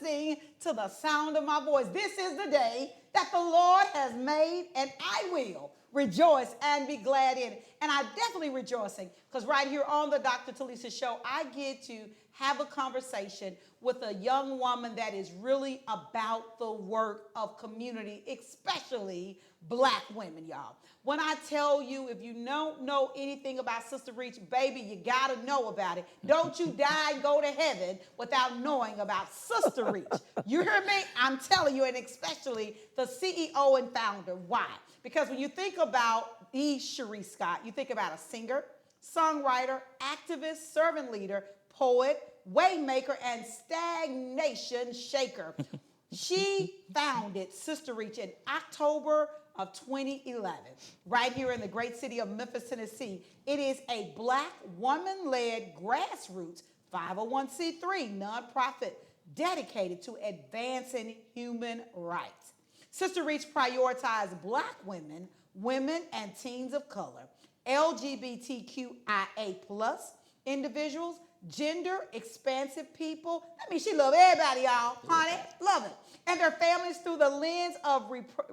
listening to the sound of my voice. This is the day that the Lord has made, and I will rejoice and be glad in it. And I'm definitely rejoicing because right here on the Dr. Telisa Show, I get to have a conversation with a young woman that is really about the work of community, especially black women, y'all. When I tell you, if you don't know anything about Sister Reach, baby, you got to know about it. Don't you die and go to heaven without knowing about Sister Reach. You hear me? I'm telling you, and especially the CEO and founder. Why? Because when you think about Cherrise Scott, you think about a singer, songwriter, activist, servant leader, poet, waymaker, and stagnation shaker. She founded Sister Reach in October of 2011, right here in the great city of Memphis, Tennessee. It is a black woman-led grassroots 501c3 nonprofit dedicated to advancing human rights. Sister Reach prioritizes black women, women and teens of color, LGBTQIA+ individuals, gender expansive people. That means she love everybody, y'all. Honey, love it. And their families through the lens of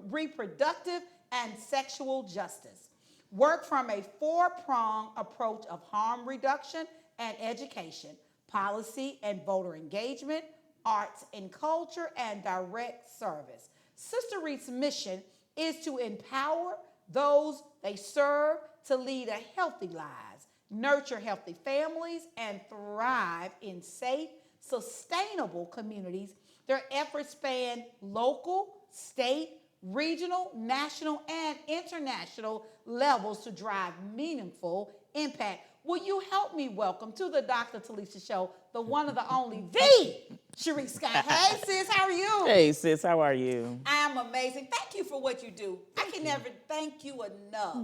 reproductive and sexual justice. Work from a four-pronged approach of harm reduction and education, policy and voter engagement, arts and culture, and direct service. Sister Reach's mission is to empower those they serve to lead a healthy lives, nurture healthy families, and thrive in safe, sustainable communities. Their efforts span local, state, regional, national, and international levels to drive meaningful impact. Will you help me welcome to the Dr. Telisa Show, the one and the only, the Cherrise Scott. Hey, sis, how are you? Hey, sis, how are you? I'm amazing. Thank you for what you do. I can never thank you enough.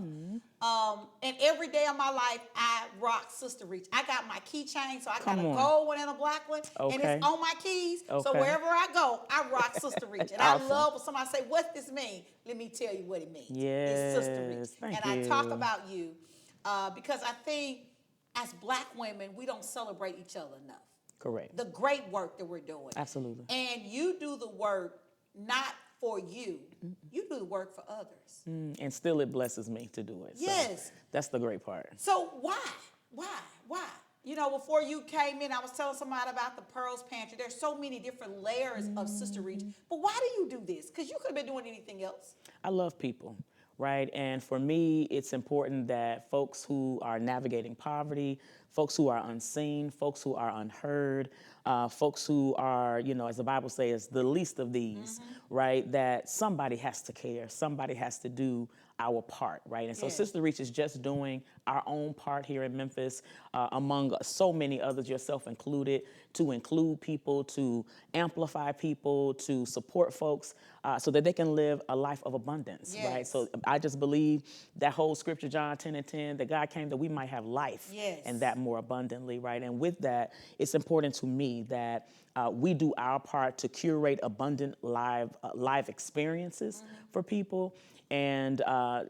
And every day of my life, I rock Sister Reach. I got my keychain, so I got a gold one and a black one, and it's on my keys. So wherever I go, I rock Sister Reach. And awesome. I love when somebody say, "What's this mean?" Let me tell you what it means. Yes, it's Sister Reach. Thank and you. I talk about you because I think as black women, we don't celebrate each other enough. Correct. The great work that we're doing. Absolutely. And you do the work not for you. You do the work for others. And still it blesses me to do it. Yes. So that's the great part. So why? You know, before you came in, I was telling somebody about the Pearls Pantry. There's so many different layers of Sister Reach. But why do you do this? Because you could have been doing anything else. I love people. Right. And for me, it's important that folks who are navigating poverty, folks who are unseen, folks who are unheard, folks who are, you know, as the Bible says, the least of these, right, that somebody has to care, somebody has to do our part, right? And so Sister Reach is just doing our own part here in Memphis, among so many others, yourself included, to include people, to amplify people, to support folks, so that they can live a life of abundance, right? So I just believe that whole scripture, John 10:10, that God came that we might have life and that more abundantly, right? And with that, it's important to me that we do our part to curate abundant live experiences for people, and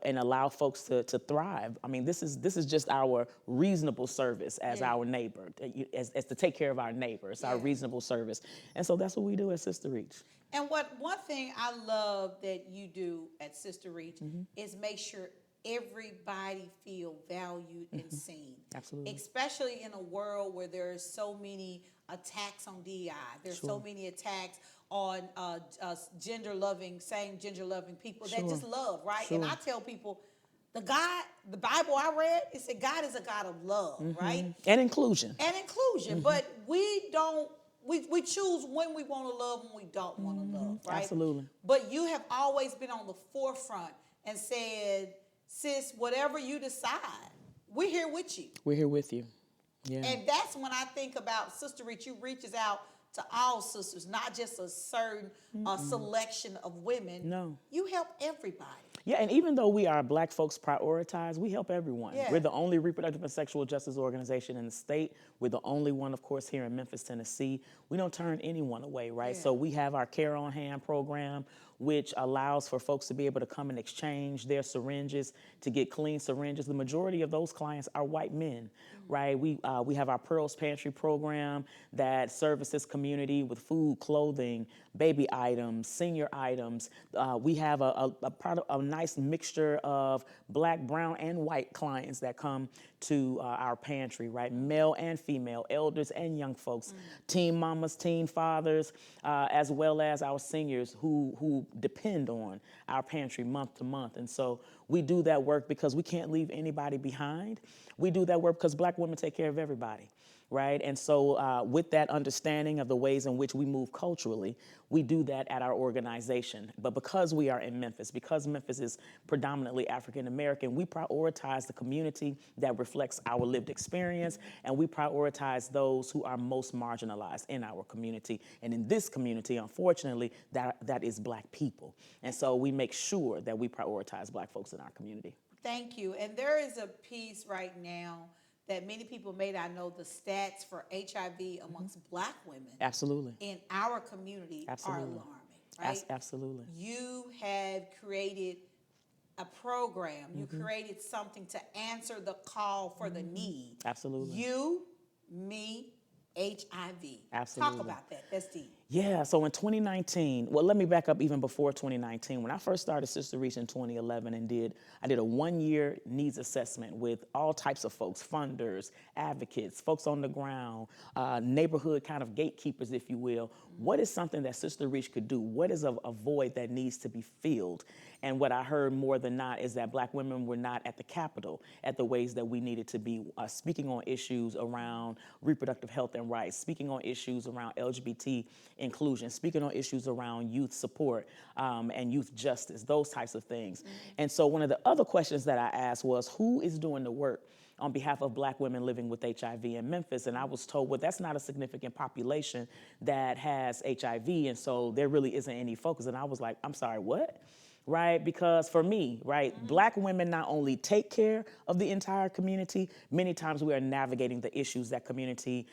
allow folks to thrive. I mean, this is just our reasonable service as our neighbor, as to take care of our neighbor. It's our reasonable service. And so that's what we do at Sister Reach. And one thing I love that you do at Sister Reach is make sure everybody feel valued and seen. Absolutely. Especially in a world where there's so many attacks on DEI. There's so many attacks on same gender loving people that just love, right? And I tell people, the Bible I read, it said God is a God of love, right? And inclusion. But we choose when we want to love, when we don't want to love, right? Absolutely. But you have always been on the forefront and said, sis, whatever you decide, we're here with you. We're here with you. Yeah. And that's when I think about Sister Reach. You reaches out to all sisters, not just a certain selection of women. No. You help everybody. Yeah, and even though we are Black folks prioritized, we help everyone. We're the only reproductive and sexual justice organization in the state. We're the only one, of course, here in Memphis, Tennessee. We don't turn anyone away, right? So we have our Care on Hand program, which allows for folks to be able to come and exchange their syringes to get clean syringes. The majority of those clients are white men, right? We have our Pearls Pantry program that services community with food, clothing, baby items, senior items. We have a nice mixture of black, brown, and white clients that come to our pantry, right? Male and female, elders and young folks, teen mamas, teen fathers, as well as our seniors who depend on our pantry month to month. And so we do that work because we can't leave anybody behind. We do that work because Black women take care of everybody, right? And so with that understanding of the ways in which we move culturally, we do that at our organization. But because we are in Memphis, because Memphis is predominantly African American, we prioritize the community that reflects our lived experience, and we prioritize those who are most marginalized in our community. And in this community, unfortunately, that is Black people. And so we make sure that we prioritize Black folks in our community. Thank you. And there is a piece right now that many people may not know, the stats for HIV amongst Black women Absolutely. in our community Absolutely. are alarming, right? Absolutely. You have created a program. You created something to answer the call for the need. Absolutely. You, me, HIV. Absolutely. Talk about that. That's deep. Yeah, so in 2019, well, let me back up even before 2019. When I first started Sister Reach in 2011 and I did a 1-year needs assessment with all types of folks, funders, advocates, folks on the ground, neighborhood kind of gatekeepers, if you will. What is something that Sister Reach could do? What is a void that needs to be filled? And what I heard more than not is that Black women were not at the Capitol at the ways that we needed to be, speaking on issues around reproductive health and rights, speaking on issues around LGBT inclusion, speaking on issues around youth support and youth justice, those types of things. And so one of the other questions that I asked was, who is doing the work on behalf of Black women living with HIV in Memphis? And I was told, well, that's not a significant population that has HIV, and so there really isn't any focus. And I was like, I'm sorry, what? Right? Because for me, right, Black women not only take care of the entire community, many times we are navigating the issues that community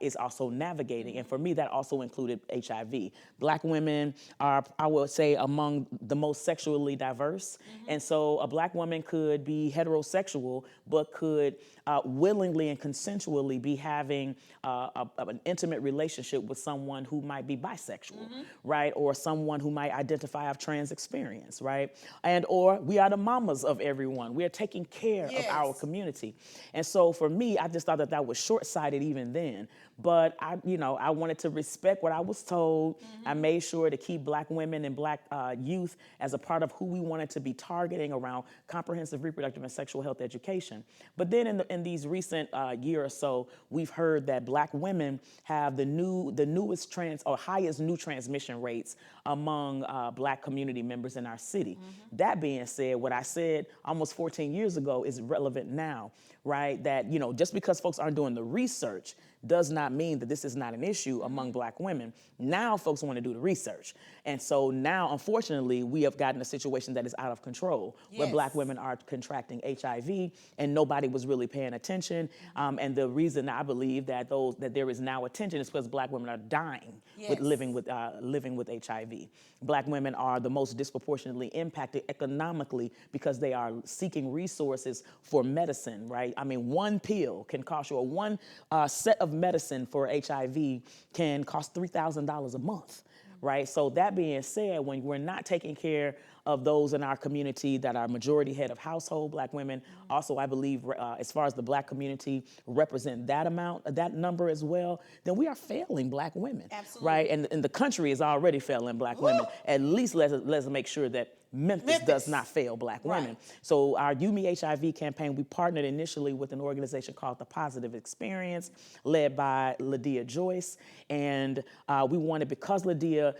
is also navigating. And for me, that also included HIV. Black women are, I would say, among the most sexually diverse. And so a Black woman could be heterosexual, but could willingly and consensually be having an intimate relationship with someone who might be bisexual, right? Or someone who might identify of trans experience, right? And or we are the mamas of everyone. We are taking care of our community. And so for me, I just thought that was short-sighted even then. But I wanted to respect what I was told. I made sure to keep Black women and Black youth as a part of who we wanted to be targeting around comprehensive reproductive and sexual health education. But then in these recent year or so, we've heard that Black women have the newest highest new transmission rates among Black community members in our city. That being said, what I said almost 14 years ago is relevant now, right? That, just because folks aren't doing the research does not mean that this is not an issue among Black women. Now folks want to do the research. And so now, unfortunately, we have gotten a situation that is out of control, where Black women are contracting HIV and nobody was really paying attention. And the reason I believe that there is now attention is because Black women are dying with living with HIV. Black women are the most disproportionately impacted economically because they are seeking resources for medicine, right? I mean, one pill can cost you, or one set of medicine for HIV can cost $3,000 a month, right? So that being said, when we're not taking care of those in our community that are majority head of household Black women, also I believe as far as the Black community represent that number as well, then we are failing Black women, right? And the country is already failing Black women. At least let's make sure that Memphis does not fail Black women. So our You Me HIV campaign, we partnered initially with an organization called The Positive Experience, led by Lydia Joyce. And we wanted, because Lydia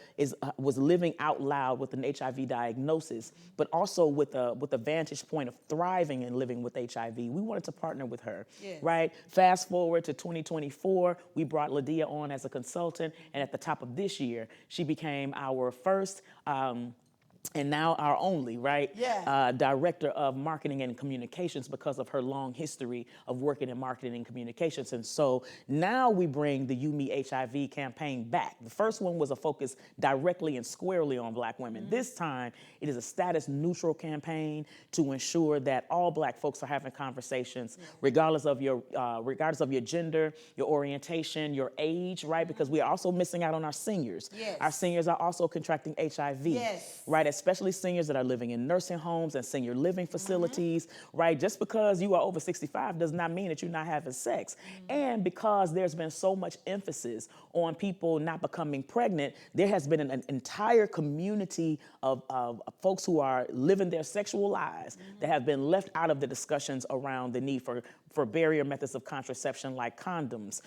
was living out loud with an HIV diagnosis, but also with a vantage point of thriving and living with HIV, we wanted to partner with her, right? Fast forward to 2024, we brought Lydia on as a consultant, and at the top of this year, she became our first and now our only, right, Yeah. director of marketing and communications because of her long history of working in marketing and communications. And so now we bring the You Me HIV campaign back. The first one was a focus directly and squarely on Black women. This time, it is a status neutral campaign to ensure that all Black folks are having conversations, regardless of your gender, your orientation, your age, right? Because we are also missing out on our seniors. Yes. Our seniors are also contracting HIV, Yes. right? Especially seniors that are living in nursing homes and senior living facilities, right? Just because you are over 65 does not mean that you're not having sex. And because there's been so much emphasis on people not becoming pregnant, there has been an entire community of folks who are living their sexual lives that have been left out of the discussions around the need for barrier methods of contraception like condoms,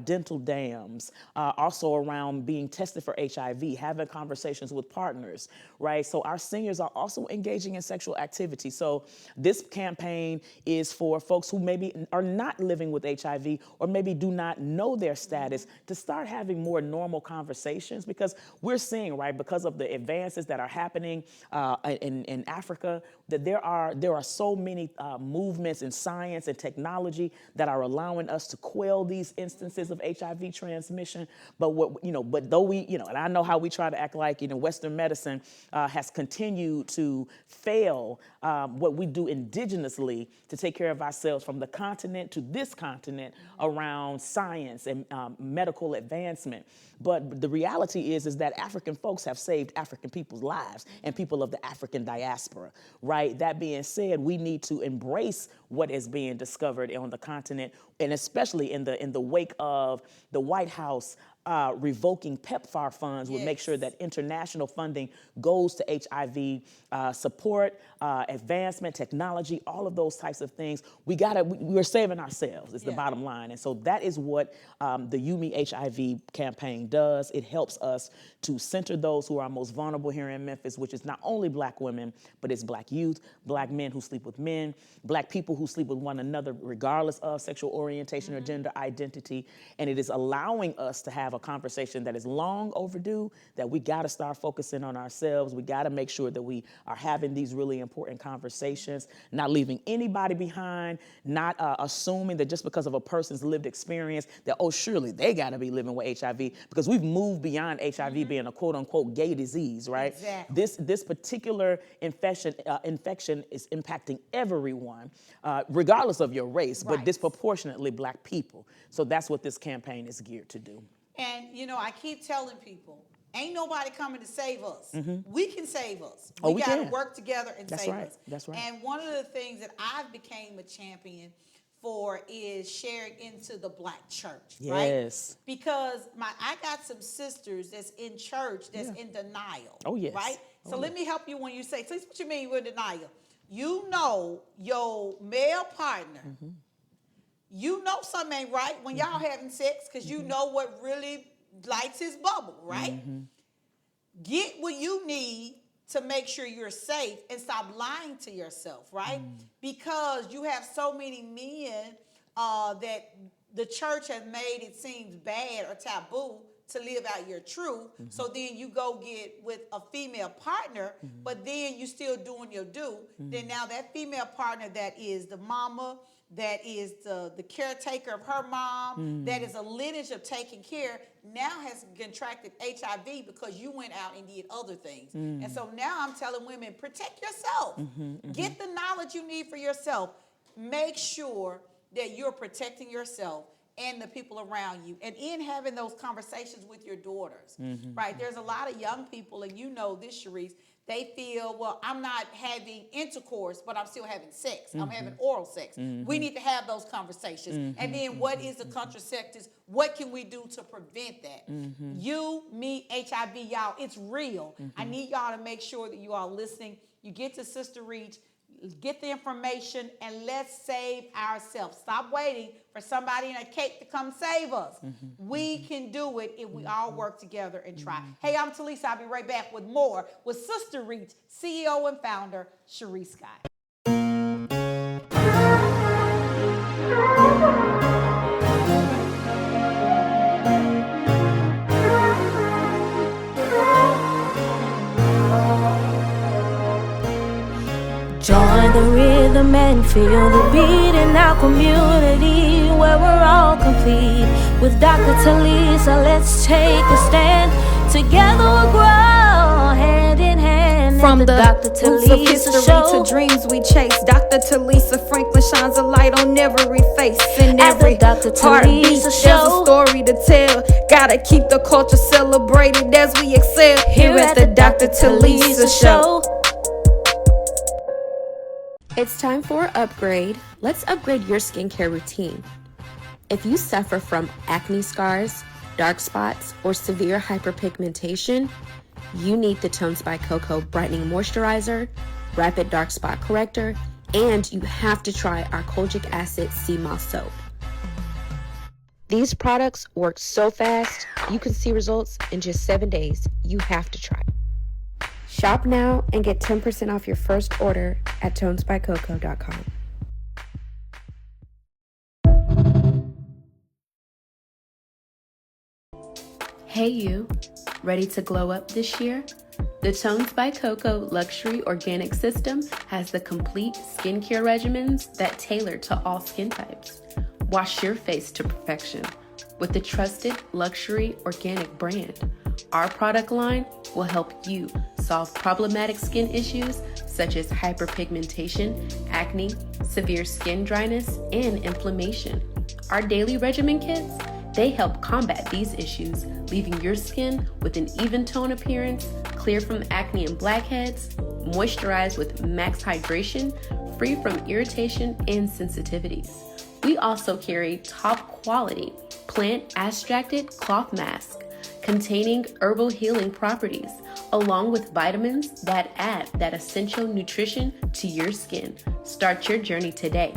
dental dams, also around being tested for HIV, having conversations with partners, right? So our seniors are also engaging in sexual activity. So this campaign is for folks who maybe are not living with HIV or maybe do not know their status to start having more normal conversations, because we're seeing, right, because of the advances that are happening in Africa, that there are so many movements in science and technology that are allowing us to quell these instances of HIV transmission. But though we, and I know how we try to act like, Western medicine has continued to fail what we do indigenously to take care of ourselves from the continent to this continent around science and medical advancement. But the reality is that African folks have saved African people's lives and people of the African diaspora, right? That being said, we need to embrace what is being discovered on the continent, and especially in the wake of the White House revoking PEPFAR funds, would make sure that international funding goes to HIV support, advancement, technology, all of those types of things. We're saving ourselves, is the bottom line. And so that is what the You Me HIV campaign does. It helps us to center those who are most vulnerable here in Memphis, which is not only Black women, but it's Black youth, Black men who sleep with men, Black people who sleep with one another regardless of sexual orientation or gender identity. And it is allowing us to have a conversation that is long overdue, that we got to start focusing on ourselves. We got to make sure that we are having these really important conversations, not leaving anybody behind, not assuming that just because of a person's lived experience that, oh, surely they got to be living with HIV, because we've moved beyond HIV being a quote unquote gay disease, right? Exactly. This particular infection is impacting everyone, regardless of your race, but disproportionately Black people. So that's what this campaign is geared to do. And, I keep telling people, ain't nobody coming to save us. We can save us. We got to work together and save us. That's right. And one of the things that I've became a champion for is sharing into the Black church, right? Because I got some sisters that's in church that's in denial. Oh, yes. Right? So let me help you when you say, so what you mean with denial? You know your male partner. You know something ain't right when y'all having sex, because you know what really lights his bubble, right? Get what you need to make sure you're safe and stop lying to yourself, right? Because you have so many men that the church has made it seems bad or taboo to live out your truth. So then you go get with a female partner, but then you still doing your due. Then now that female partner that is the mama, that is the caretaker of her mom, that is a lineage of taking care, now has contracted HIV because you went out and did other things. And so now I'm telling women, protect yourself. Get the knowledge you need for yourself. Make sure that you're protecting yourself and the people around you. And in having those conversations with your daughters, right? There's a lot of young people, and you know this, Cherrise, they feel, well, I'm not having intercourse, but I'm still having sex. I'm having oral sex. We need to have those conversations. And then what is the contraceptives? What can we do to prevent that? You, me, HIV, y'all, it's real. I need y'all to make sure that you are listening. You get to Sister Reach, get the information, and let's save ourselves. Stop waiting for somebody in a cake to come save us. We can do it if we all work together and try. Hey, I'm Telisa. I'll be right back with more with Sister Reach, CEO and founder, Cherrise Scott. the rhythm and feel the beat in our community where we're all complete. With Dr. Telisa, let's take a stand. Together we'll grow hand in hand. From the Dr. roots of Telisa history Show. to dreams we chase, Dr. Talisa Franklin shines a light on every face. In At the every Dr. heartbeat, Telisa there's Show. a story to tell. Gotta keep the culture celebrated as we excel here at the Dr. Talisa Show. It's time for an upgrade. Let's upgrade your skincare routine. If you suffer from acne scars, dark spots, or severe hyperpigmentation, you need the Tones by Coco Brightening Moisturizer, Rapid Dark Spot Corrector, and you have to try our Kojic Acid Sea Moss Soap. These products work so fast, you can see results in just 7 days. You have to try. Shop now and get 10% off your first order at tonesbycoco.com. Hey you, ready to glow up this year? The Tones by Coco Luxury Organic System has the complete skincare regimens that tailor to all skin types. Wash your face to perfection with the trusted luxury organic brand. Our product line will help you solve problematic skin issues such as hyperpigmentation, acne, severe skin dryness, and inflammation. Our daily regimen kits, they help combat these issues, leaving your skin with an even tone appearance, clear from acne and blackheads, moisturized with max hydration, free from irritation and sensitivities. We also carry top quality plant extracted cloth mask containing herbal healing properties, along with vitamins that add that essential nutrition to your skin. Start your journey today.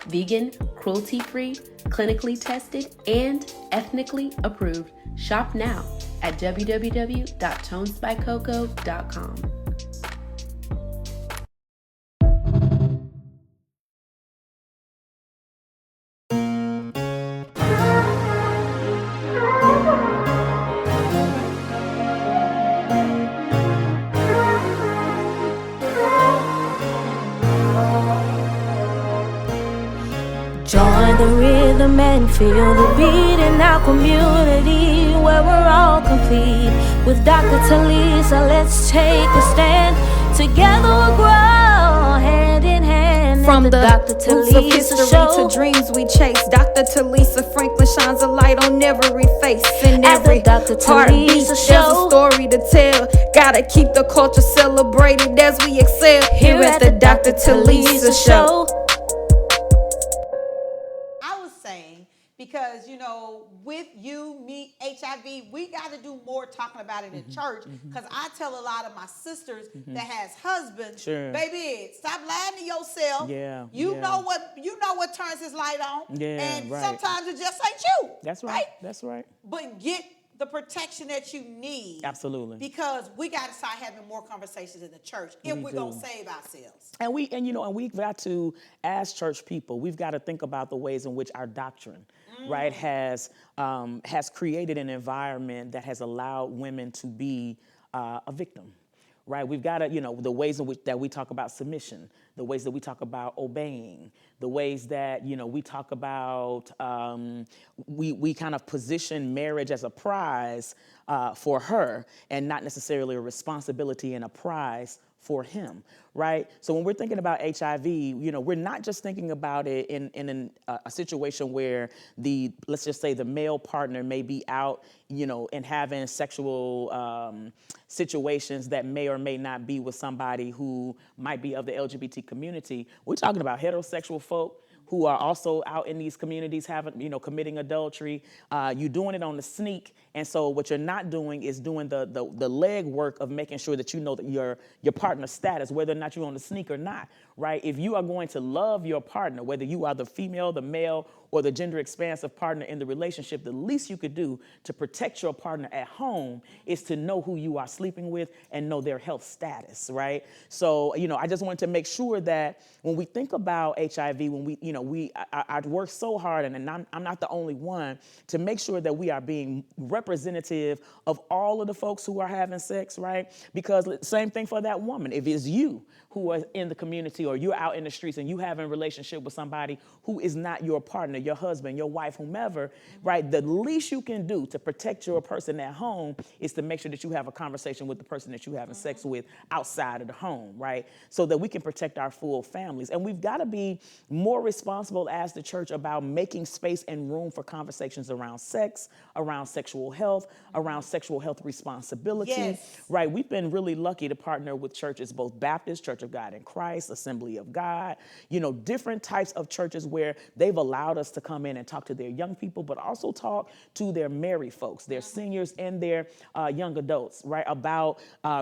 Vegan, cruelty-free, clinically tested, and ethnically approved. Shop now at www.tonesbycoco.com. Join the rhythm and feel the beat in our community where we're all complete. With Dr. Telisa, let's take a stand. Together we'll grow hand in hand. From the Dr. roots of Telisa history Show. to dreams we chase, Dr. Talisa Franklin shines a light on every face. In At the every Dr. heartbeat, Telisa there's a Show. story to tell. Gotta keep the culture celebrated as we excel here at the Dr. Talisa Show. I was saying, because, you know, with you, me, HIV, we got to do more talking about it in church. Because I tell a lot of my sisters that has husbands, Sure. baby, stop lying to yourself. Yeah, You yeah. know what turns his light on. Yeah, and right. sometimes it just ain't you. That's right. That's right. But get the protection that you need. Absolutely. Because we got to start having more conversations in the church if we're going to save ourselves. And we've got to, as church people, we've got to think about the ways in which our doctrine, right, has created an environment that has allowed women to be a victim. Right, we've got to, the ways in which that we talk about submission, the ways that we talk about obeying, the ways that, we talk about, we kind of position marriage as a prize for her and not necessarily a responsibility and a prize for him, right? So when we're thinking about HIV, we're not just thinking about it in a situation where let's just say the male partner may be out, and having sexual situations that may or may not be with somebody who might be of the LGBT community. We're talking about heterosexual folk who are also out in these communities committing adultery. You're doing it on the sneak. And so what you're not doing is doing the leg work of making sure that you know that your partner's status, whether or not you're on the sneak or not, right? If you are going to love your partner, whether you are the female, the male, or the gender expansive partner in the relationship, the least you could do to protect your partner at home is to know who you are sleeping with and know their health status, right? So, I just wanted to make sure that when we think about HIV, when I work so hard, and I'm not the only one, to make sure that we are being representative of all of the folks who are having sex, right? Because same thing for that woman. If it's you who are in the community or you're out in the streets and you have a relationship with somebody who is not your partner, your husband, your wife, whomever, right? The least you can do to protect your person at home is to make sure that you have a conversation with the person that you're having sex with outside of the home, right? So that we can protect our full families. And we've got to be more responsible as the church about making space and room for conversations around sex, around sexual health responsibility, Yes. right? We've been really lucky to partner with churches, both Baptist, Church of God in Christ, Assembly of God, different types of churches where they've allowed us to come in and talk to their young people, but also talk to their married folks, their seniors and their young adults, right? About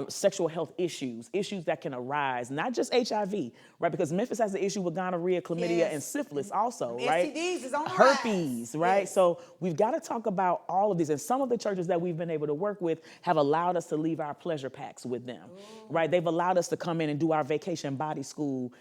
sexual health issues that can arise, not just HIV, right? Because Memphis has an issue with gonorrhea, chlamydia, Yes. and syphilis also, And right? STDs is on the Herpes, rise. right? Yes. So we've got to talk about all of these. And some of the churches that we've been able to work with have allowed us to leave our pleasure packs with them, right? They've allowed us to come in and do our vacation body school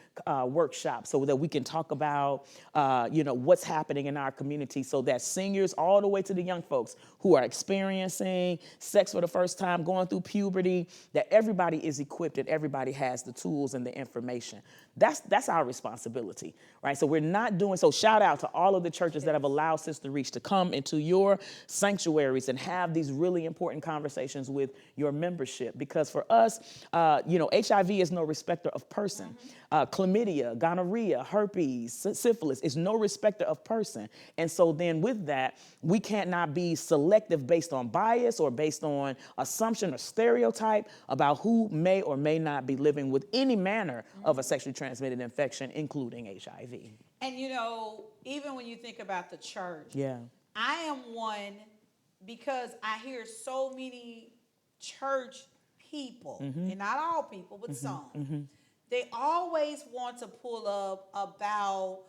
workshop so that we can talk about, what's happening in our community so that seniors all the way to the young folks who are experiencing sex for the first time, going through puberty, that everybody is equipped and everybody has the tools and the information. That's our responsibility, right? So we're not doing, so shout out to all of the churches that have allowed Sister Reach to come into your sanctuaries and have these really important conversations with your membership. Because for us, HIV is no respecter of person. Chlamydia, gonorrhea, herpes, syphilis is no respecter of person. And so then with that, we can't not be selective based on bias or based on assumption or stereotype about who may or may not be living with any manner of a sexually transmitted infection, including HIV. And even when you think about the church, Yeah. I am one because I hear so many church people, and not all people, but some, they always want to pull up about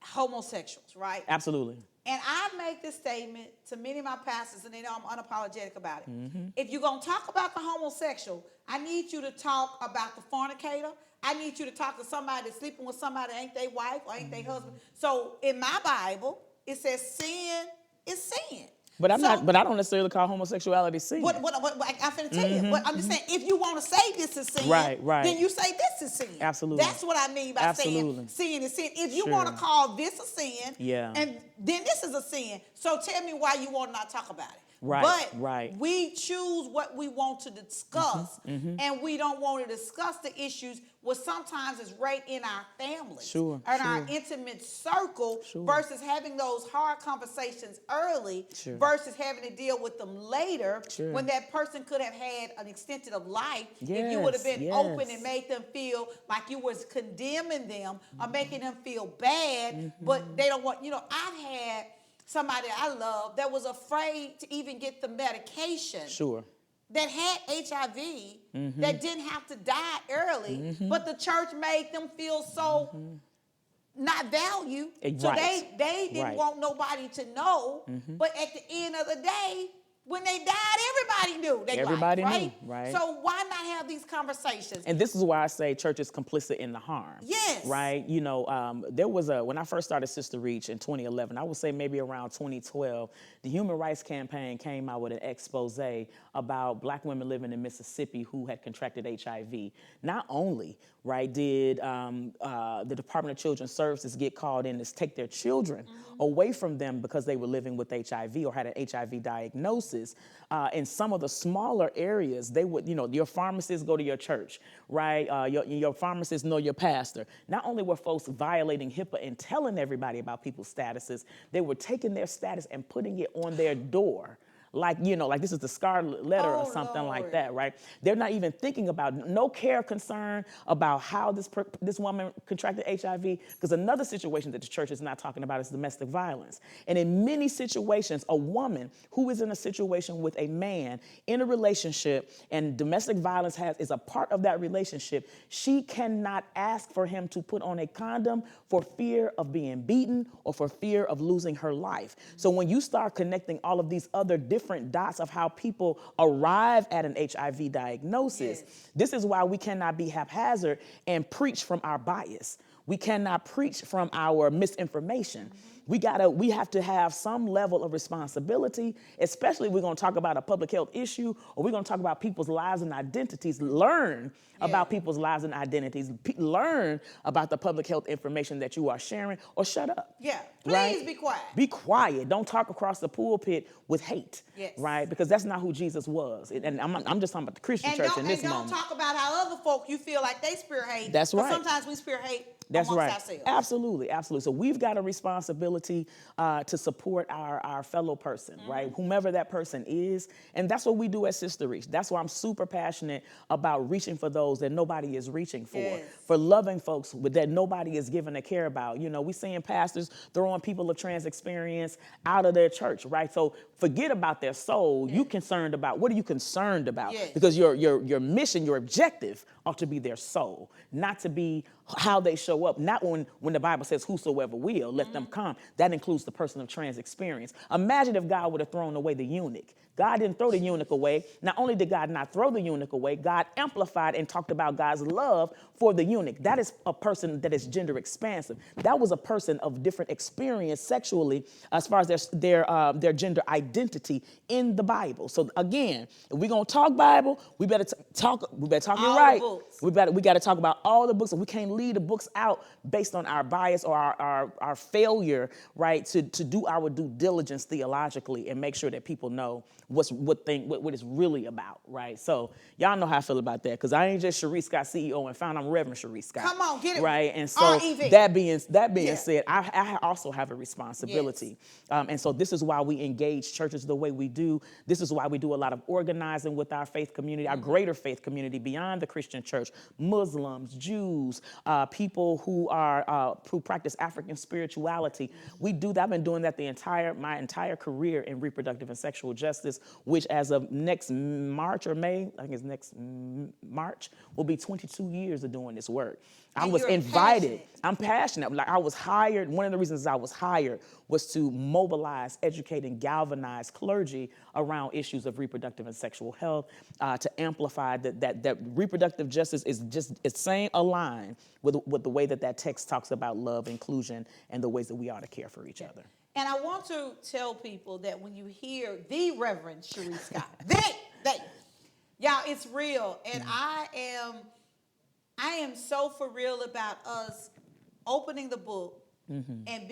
homosexuals, right? Absolutely. And I make this statement to many of my pastors, and they know I'm unapologetic about it. If you're going to talk about the homosexual, I need you to talk about the fornicator. I need you to talk to somebody that's sleeping with somebody that ain't their wife or ain't their husband. So in my Bible, it says sin is sin. But I don't necessarily call homosexuality sin. I'm finna tell you. But I'm just saying, if you want to say this is sin, Right. then you say this is sin. Absolutely. That's what I mean by saying sin is sin. If you want to call this a sin, and then this is a sin. So tell me why you want to not talk about it. Right, But we choose what we want to discuss, and we don't want to discuss the issues what sometimes is right in our families our intimate circle versus having those hard conversations early versus having to deal with them later when that person could have had an extension of life if you would have been open and made them feel like you was condemning them or making them feel bad, but they don't want, I've had somebody I love that was afraid to even get the medication that had HIV that didn't have to die early, but the church made them feel so not valued. So they didn't want nobody to know. But at the end of the day, when they died, everybody knew. Everybody knew, right? Right. So why not have these conversations? And this is why I say church is complicit in the harm. Yes. Right? There was when I first started Sister Reach in 2011, I would say maybe around 2012, the Human Rights Campaign came out with an expose about Black women living in Mississippi who had contracted HIV. Not only, right, did the Department of Children's Services get called in to take their children away from them because they were living with HIV or had an HIV diagnosis. In some of the smaller areas, they would, your pharmacists go to your church, right? Your pharmacists know your pastor. Not only were folks violating HIPAA and telling everybody about people's statuses, they were taking their status and putting it on their door. like, like this is the scarlet letter or something like that, right? They're not even thinking about, no care, concern about how this woman contracted HIV, because another situation that the church is not talking about is domestic violence. And in many situations, a woman who is in a situation with a man in a relationship and domestic violence is a part of that relationship, she cannot ask for him to put on a condom for fear of being beaten or for fear of losing her life. So when you start connecting all of these other different dots of how people arrive at an HIV diagnosis, this is why we cannot be haphazard and preach from our bias. We cannot preach from our misinformation. We have to have some level of responsibility, especially if we're going to talk about a public health issue or we're going to talk about people's lives and identities. Learn about people's lives and identities. Learn about the public health information that you are sharing, or shut up. Yeah, please right? be quiet. Be quiet. Don't talk across the pulpit with hate, right? Because that's not who Jesus was. And I'm just talking about the Christian church in this moment. And don't talk about how other folk you feel like they spear hate. That's right. Sometimes we spear hate. That's right. Ourselves. Absolutely, absolutely. So we've got a responsibility to support our fellow person, right? Whomever that person is. And that's what we do at Sister Reach. That's why I'm super passionate about reaching for those that nobody is reaching for loving folks that nobody is giving a care about. We seeing pastors throwing people of trans experience out of their church, right? So forget about their soul. You concerned about, what are you concerned about? Because your mission, your objective ought to be their soul, not to be how they show up, not when the Bible says whosoever will, let them come. That includes the person of trans experience. Imagine if God would have thrown away the eunuch. God didn't throw the eunuch away. Not only did God not throw the eunuch away, God amplified and talked about God's love for the eunuch. That is a person that is gender expansive. That was a person of different experience sexually as far as their gender identity in the Bible. So again, if we're gonna talk Bible, we better talk it right. We got to talk about all the books, and we can't leave the books out based on our bias or our failure, right, to do our due diligence theologically and make sure that people know what it's really about, right? So y'all know how I feel about that, because I ain't just Cherrise Scott, CEO, and founder. I'm Reverend Cherrise Scott. Come on, get it right. And so R-E-V. that being said, I also have a responsibility, and so this is why we engage churches the way we do. This is why we do a lot of organizing with our faith community, our greater faith community beyond the Christian church, Muslims, Jews, people who practice African spirituality. We do that. I've been doing that my entire career in reproductive and sexual justice, which as of next March or May, I think it's next March, will be 22 years of doing this work. I was invited. I'm passionate. Like, I was hired. One of the reasons I was hired was to mobilize, educate, and galvanize clergy around issues of reproductive and sexual health, to amplify that reproductive justice is saying align with the way that text talks about love, inclusion, and the ways that we ought to care for each other. And I want to tell people that when you hear the Reverend Cherrise Scott, y'all, it's real. And I am so for real about us opening the book and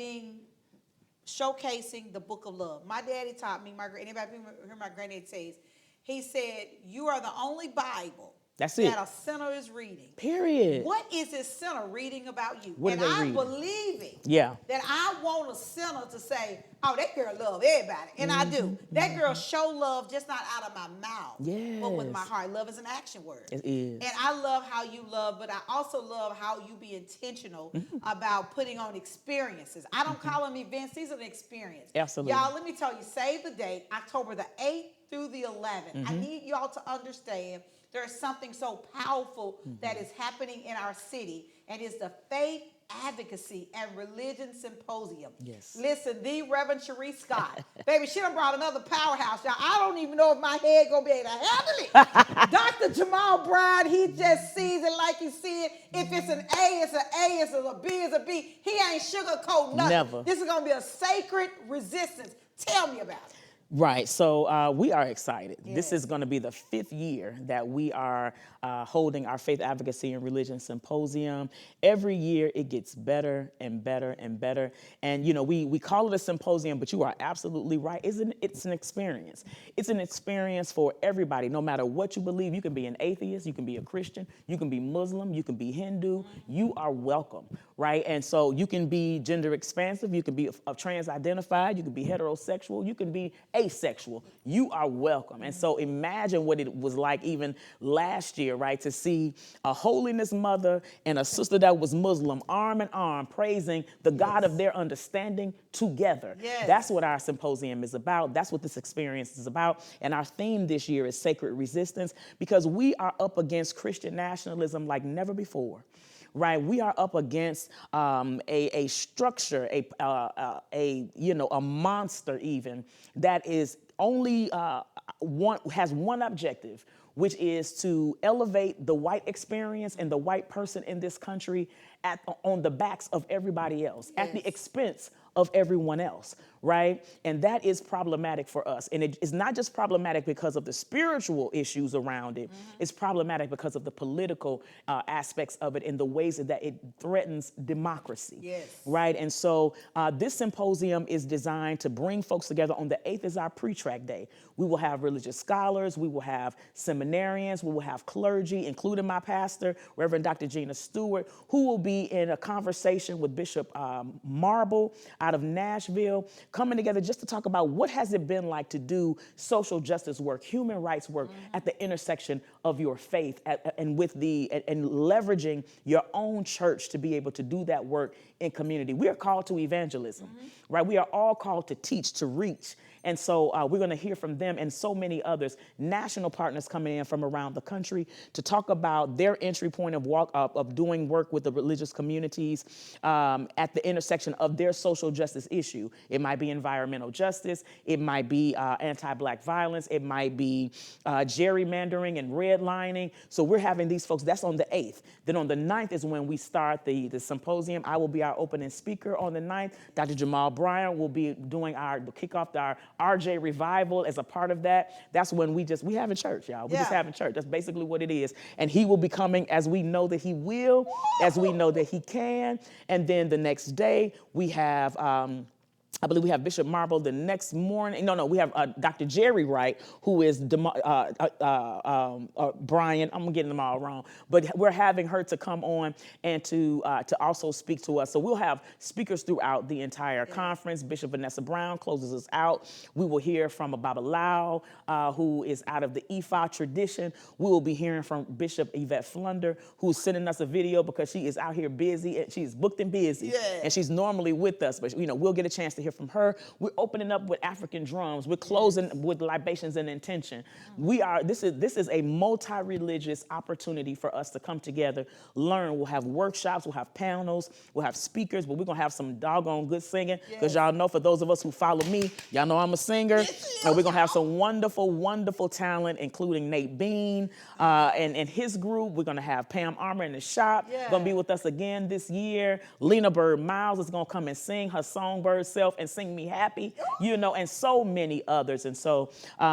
showcasing the book of love. My daddy taught me, anybody hear my granddad says, he said, you are the only Bible That's it. that a sinner is reading. Period. What is this sinner reading about you? What and are they I'm reading? believing that I want a sinner to say, oh, that girl love everybody. And I do. That girl show love just not out of my mouth, but with my heart. Love is an action word. It is. And I love how you love, but I also love how you be intentional about putting on experiences. I don't call them events. These are the experiences. Absolutely. Y'all, let me tell you, save the date, October the 8th through the 11th. I need y'all to understand there's something so powerful that is happening in our city, and it's the Faith Advocacy and Religion Symposium. Yes. Listen, the Reverend Cherrise Scott. Baby, she done brought another powerhouse. Y'all, I don't even know if my head gonna be able to handle it. Dr. Jamal Bryan, he just sees it like he see it. If it's an A, it's an A. If it's a B, it's a B. He ain't sugarcoat nothing. Never. This is gonna be a sacred resistance. Tell me about it. Right. So we are excited. Yeah. This is going to be the 5th year that we are holding our Faith Advocacy and Religion Symposium. Every year it gets better and better and better. And, we call it a symposium, but you are absolutely right. It's an experience. It's an experience for everybody, no matter what you believe. You can be an atheist. You can be a Christian. You can be Muslim. You can be Hindu. You are welcome, right? And so you can be gender expansive. You can be trans-identified. You can be heterosexual. You can be asexual, you are welcome. And so imagine what it was like even last year, right, to see a holiness mother and a sister that was Muslim arm in arm praising the God of their understanding together. Yes. That's what our symposium is about. That's what this experience is about. And our theme this year is sacred resistance, because we are up against Christian nationalism like never before. Right, we are up against a structure, a monster even that is only has one objective, which is to elevate the white experience and the white person in this country on the backs of everybody else, at the expense of everyone else, right? And that is problematic for us. And it is not just problematic because of the spiritual issues around it, it's problematic because of the political aspects of it and the ways that it threatens democracy, right? And so this symposium is designed to bring folks together. On the 8th is our pre-track day. We will have religious scholars, we will have seminarians, we will have clergy, including my pastor, Reverend Dr. Gina Stewart, who will be in a conversation with Bishop Marble out of Nashville, coming together just to talk about what has it been like to do social justice work, human rights work at the intersection of your faith and leveraging your own church to be able to do that work in community. We are called to evangelism, right? We are all called to teach, to reach. And so we're going to hear from them and so many others, national partners coming in from around the country to talk about their entry point of doing work with the religious communities at the intersection of their social justice issue. It might be environmental justice. It might be anti-Black violence. It might be gerrymandering and redlining. So we're having these folks. That's on the 8th. Then on the 9th is when we start the symposium. I will be our opening speaker on the 9th. Dr. Jamal Bryant will be doing kick off our RJ Revival as a part of that. That's when we having church, y'all. We just having church. That's basically what it is. And he will be coming as we know that he will, as we know that he can. And then the next day we have I believe we have Bishop Marble the next morning. No, we have Dr. Jerry Wright, who is Brian. I'm getting them all wrong, but we're having her to come on and to also speak to us. So we'll have speakers throughout the entire conference. Bishop Vanessa Brown closes us out. We will hear from Baba Lau, who is out of the Ifa tradition. We will be hearing from Bishop Yvette Flunder, who's sending us a video because she is out here busy and she's booked and busy, and she's normally with us, but we'll get a chance to hear from her. We're opening up with African drums. We're closing with libations and intention. This is a multi-religious opportunity for us to come together, learn. We'll have workshops, we'll have panels, we'll have speakers, but we're gonna have some doggone good singing, because y'all know, for those of us who follow me, y'all know I'm a singer. And we're gonna have some wonderful, wonderful talent, including Nate Bean and his group. We're gonna have Pam Armour in the shop, gonna be with us again this year. Lena Bird Miles is gonna come and sing her songbird self and Sing Me Happy, and so many others. And so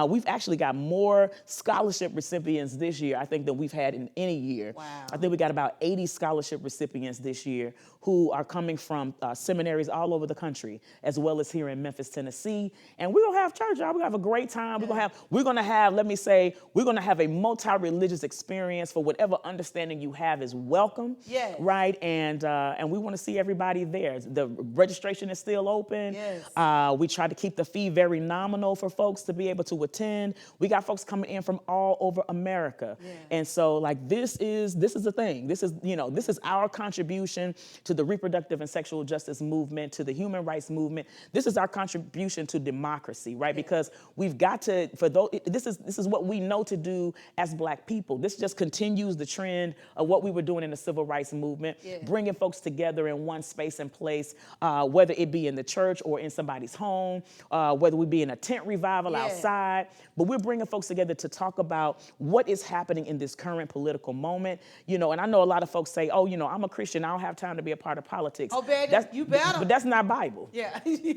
we've actually got more scholarship recipients this year, I think, than we've had in any year. Wow. I think we got about 80 scholarship recipients this year who are coming from seminaries all over the country, as well as here in Memphis, Tennessee. And we're gonna have church, y'all. We're gonna have a great time. We're gonna have a multi-religious experience for whatever understanding you have is welcome. Right? And we want to see everybody there. The registration is still open. We try to keep the fee very nominal for folks to be able to attend. We got folks coming in from all over America. And so this is the thing. This is our contribution to the reproductive and sexual justice movement, to the human rights movement. This is our contribution to democracy, right? Because we've got to, this is what we know to do as Black people. This just continues the trend of what we were doing in the civil rights movement, bringing folks together in one space and place, whether it be in the church or in somebody's home, whether we be in a tent revival outside, but we're bringing folks together to talk about what is happening in this current political moment. And I know a lot of folks say, I'm a Christian, I don't have time to be a part of politics. Oh, baby, you better. But that's not Bible.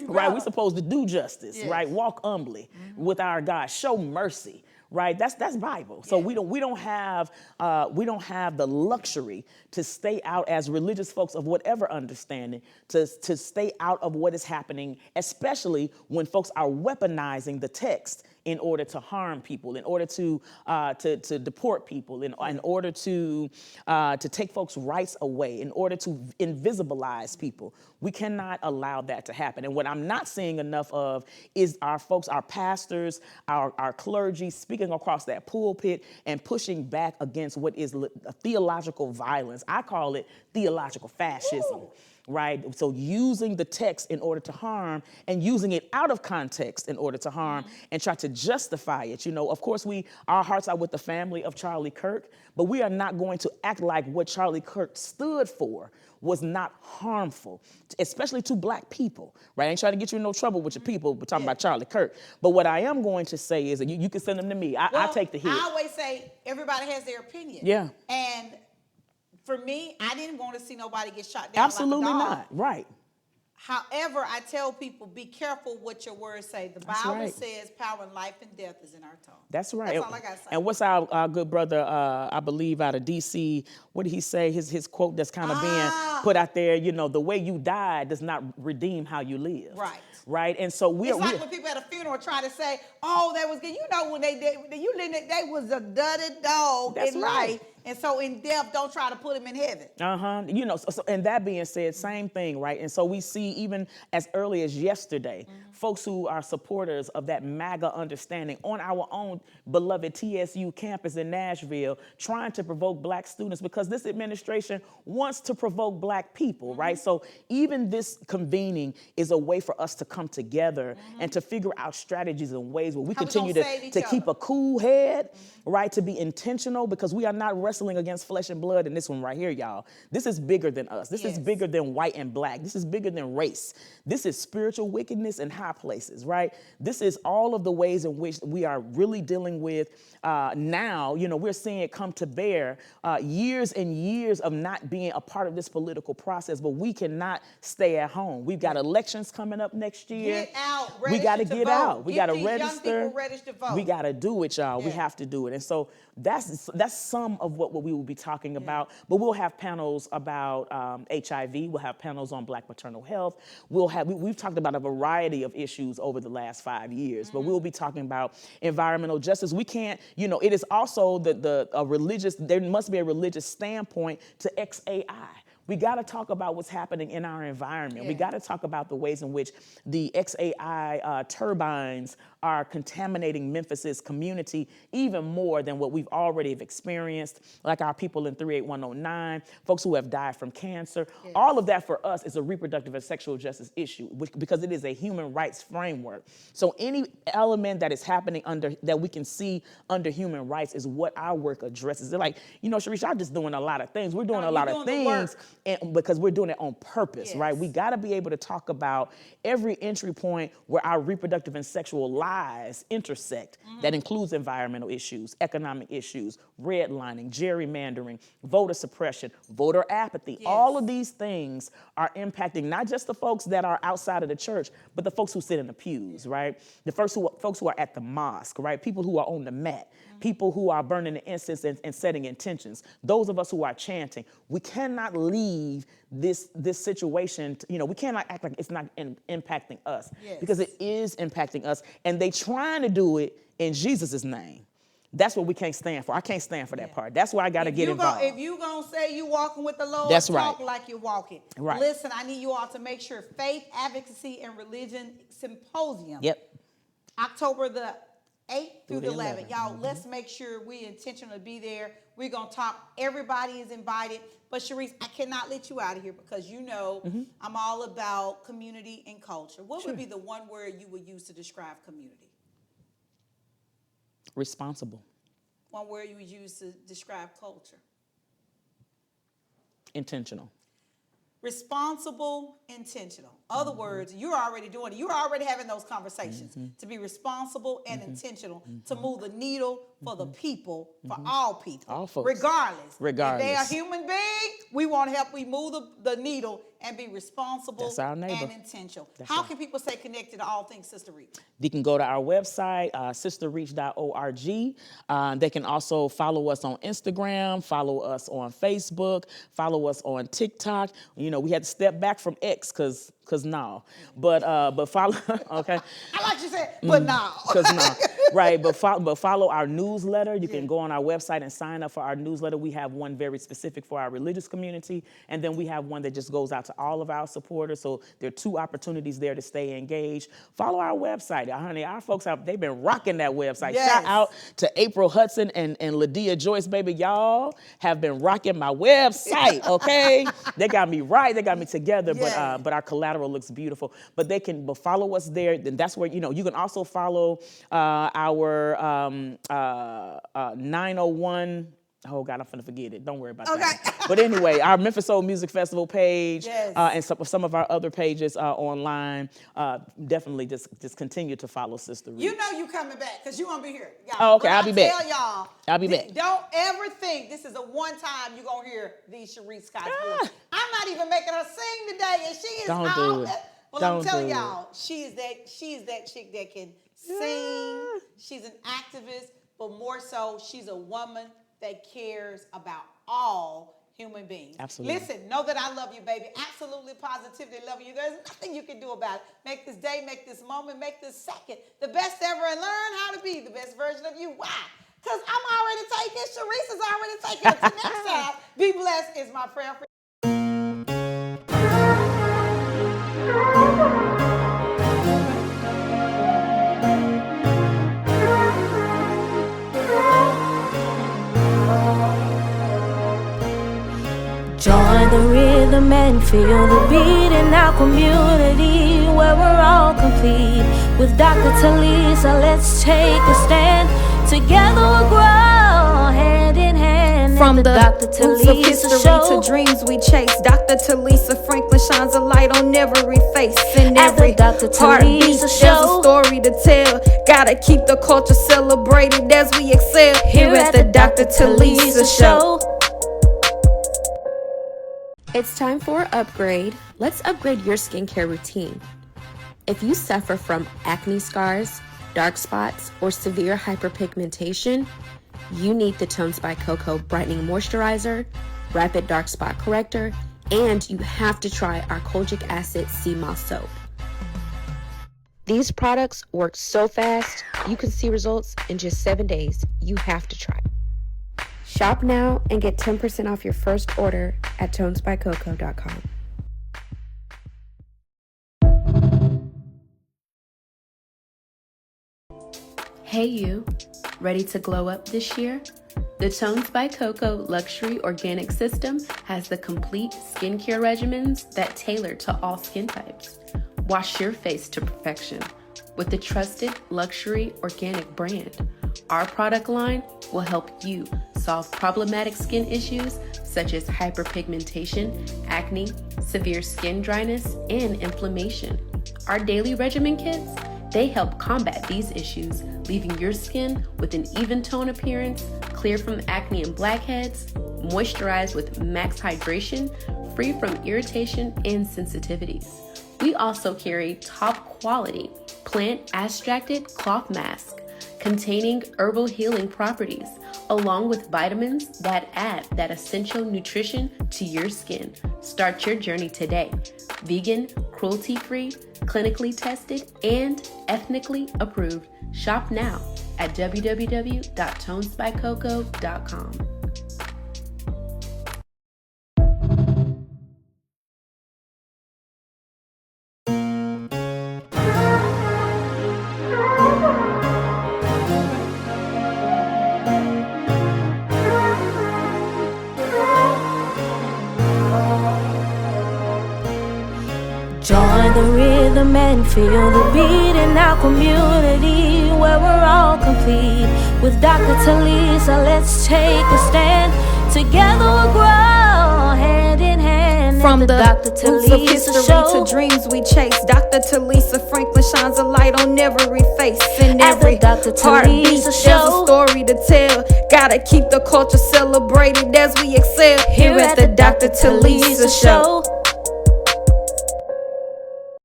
Right? We're supposed to do justice, right? Walk humbly with our God, show mercy. Right, that's Bible. So we don't have the luxury to stay out as religious folks of whatever understanding to stay out of what is happening, especially when folks are weaponizing the text in order to harm people, in order to deport people, in order to take folks' rights away, in order to invisibilize people. We cannot allow that to happen. And what I'm not seeing enough of is our folks, our pastors, our clergy speaking across that pulpit and pushing back against what is theological violence. I call it theological fascism. Ooh. Right? So using the text in order to harm and using it out of context in order to harm and try to justify it. You know, of course, our hearts are with the family of Charlie Kirk, but we are not going to act like what Charlie Kirk stood for was not harmful, especially to black people, right? I ain't trying to get you in no trouble with your people, but talking about Charlie Kirk. But what I am going to say is, and you can send them to me, I take the hit. I always say everybody has their opinion. Yeah. And for me, I didn't want to see nobody get shot down. Absolutely like a dog. not, right. However, I tell people, be careful what your words say. The Bible says power and life and death is in our tongue. That's right. That's all I got to say. And what's our good brother, I believe out of D.C., what did he say? His quote that's kind of being put out there, you know, the way you died does not redeem how you live. Right. Right? And so it's like when people at a funeral try to say, oh, that was good. You know, when they was a dirty dog in life. And so in death, don't try to put him in heaven. You know, so, and that being said, same thing, right? And so we see even as early as yesterday, folks who are supporters of that MAGA understanding on our own beloved TSU campus in Nashville, trying to provoke black students because this administration wants to provoke black people, right? So even this convening is a way for us to come together and to figure out strategies and ways where we continue to keep a cool head, right? To be intentional because we are not wrestling against flesh and blood in this one right here, y'all. This is bigger than us. This is bigger than white and black. This is bigger than race. This is spiritual wickedness in high places, right? This is all of the ways in which we are really dealing with now. You know, we're seeing it come to bear years and years of not being a part of this political process, but we cannot stay at home. We've got elections coming up next year. Get out. We got to get out. We got to register. Young people register to vote. We got to do it, y'all. We have to do it. And so that's some of what we will be talking about. But we'll have panels about HIV. We'll have panels on black maternal health. We've talked about a variety of issues over the last 5 years, but we'll be talking about environmental justice. We can't, you know, it is also there must be a religious standpoint to XAI. We got to talk about what's happening in our environment. Yeah. We got to talk about the ways in which the XAI turbines are contaminating Memphis's community even more than what we've already experienced, like our people in 38109, folks who have died from cancer. Yes. All of that for us is a reproductive and sexual justice issue because it is a human rights framework. So any element that is happening that we can see under human rights is what our work addresses. They're like, you know, Cherrise, I'm just doing a lot of things. We're doing a lot of things because we're doing it on purpose, right? We got to be able to talk about every entry point where our reproductive and sexual lives intersect. That includes environmental issues, economic issues, redlining, gerrymandering, voter suppression, voter apathy. Yes. All of these things are impacting not just the folks that are outside of the church, but the folks who sit in the pews, right? The folks who are at the mosque, right? People who are on the mat, people who are burning the incense and setting intentions. Those of us who are chanting. We cannot leave this situation, we cannot act like it's not impacting us. Yes. Because it is impacting us, and they trying to do it in Jesus' name. That's what we can't stand for. I can't stand for that part. That's why I got to get involved. If you going to say you walking with the Lord, that's talk right. like you're walking. Right. Listen, I need you all to make sure Faith, Advocacy, and Religion Symposium. Yep. October the 8th through the 11th. Y'all, let's make sure we intentionally be there. We're going to talk. Everybody is invited. But Cherrise, I cannot let you out of here because I'm all about community and culture. What would be the one word you would use to describe community? Responsible. One word you would use to describe culture? Intentional. Responsible, intentional. Other words, you're already doing it. You're already having those conversations to be responsible and intentional to move the needle for the people, for all people. All folks. Regardless. If they are human beings, we want to help we move the needle and be responsible and intentional. How can people stay connected to all things Sister Reach? They can go to our website, sisterreach.org. They can also follow us on Instagram, follow us on Facebook, follow us on TikTok. You know, we had to step back from X because no. But follow, okay? I like you said, but no. Because no. right? But follow our newsletter. You can go on our website and sign up for our newsletter. We have one very specific for our religious community, and then we have one that just goes out to all of our supporters. So there are 2 opportunities there to stay engaged. Follow our website. Honey, our folks they've been rocking that website. Yes. Shout out to April Hudson and Lydia Joyce, baby. Y'all have been rocking my website, okay? They got me right. They got me together, but our collateral looks beautiful. But they can follow us there. Then that's where, you can also follow our 901. Oh, God, I'm finna forget it. Don't worry about that. But anyway, our Memphis Soul Music Festival page and some of our other pages online. Definitely just continue to follow Sister Reach. You know you coming back because you going to be here. Y'all. Oh, okay, When I'll be back. Tell y'all. I'll be back. Don't ever think this is a one time you're going to hear these Cherrise Scott voice. I'm not even making her sing today, and she is Don't all do it. Well, Don't I'm telling do it. y'all, she is that chick that can sing. She's an activist, but more so, she's a woman that cares about all human beings. Absolutely. Listen, know that I love you, baby. Absolutely, positively love you. There's nothing you can do about it. Make this day, make this moment, make this second the best ever, and learn how to be the best version of you. Why? Because I'm already taken. Cherrise is already taken. Until next time, be blessed is my prayer for you. Join the rhythm and feel the beat in our community where we're all complete. With Dr. Telisa, let's take a stand. Together we'll grow hand in hand. From the Dr. roots of history Show. to dreams we chase, Dr. Telisa Franklin shines a light on every face. In At the every Dr. heartbeat, Telisa there's Show. a story to tell. Gotta keep the culture celebrated as we excel here at the Dr. Telisa Show. It's time for an upgrade. Let's upgrade your skincare routine. If you suffer from acne scars, dark spots, or severe hyperpigmentation, you need the Tones by Coco Brightening Moisturizer, Rapid Dark Spot Corrector, and you have to try our Kojic Acid Sea Moss Soap. These products work so fast, you can see results in just 7 days. You have to try. Shop now and get 10% off your first order at tonesbycoco.com. Hey you, ready to glow up this year? The Tones by Coco Luxury Organic System has the complete skincare regimens that tailor to all skin types. Wash your face to perfection with the trusted luxury organic brand. Our product line will help you solve problematic skin issues such as hyperpigmentation, acne, severe skin dryness, and inflammation. Our daily regimen kits, they help combat these issues, leaving your skin with an even tone appearance, clear from acne and blackheads, moisturized with max hydration, free from irritation and sensitivities. We also carry top quality plant extracted cloth mask containing herbal healing properties, along with vitamins that add that essential nutrition to your skin. Start your journey today. Vegan, cruelty-free, clinically tested, and ethnically approved. Shop now at www.tonesbycoco.com. Join the rhythm and feel the beat in our community where we're all complete. With Dr. Telisa, let's take a stand. Together we'll grow hand in hand. From the Dr. roots of history Show. to dreams we chase, Dr. Telisa Franklin shines a light on every face. In At the every Dr. heartbeat, Telisa there's Show. a story to tell. Gotta keep the culture celebrated as we excel here at the Dr. Telisa Show.